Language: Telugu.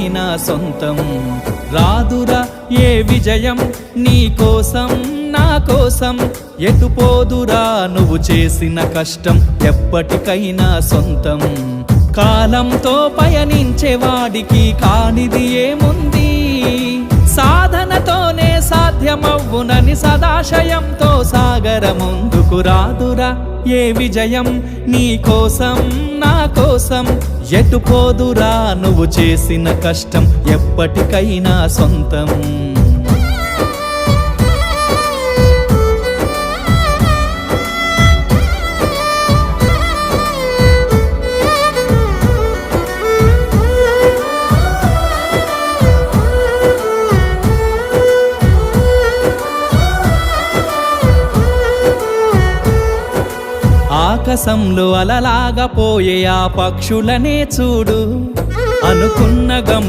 ఎప్పటికైనా సొంతం. రాదురా ఏ విజయం నీ కోసం నా కోసం, ఎటుపోదురా నువ్వు చేసిన కష్టం ఎప్పటికైనా సొంతం. కాలంతో పయనించే వాడికి కానిది ఏముంది, సాధనతోనే సాధ్యమవ్వునని సదాశయంతో సాగర ముందుకు. రాదురా ఏ విజయం నీ కోసం నా కోసం, ఎటుపోదురా నువ్వు చేసిన కష్టం ఎప్పటికైనా సొంతం. ఆకాశంలో అలలాగా పోయే ఆ పక్షులనే చూడు, అనుకున్న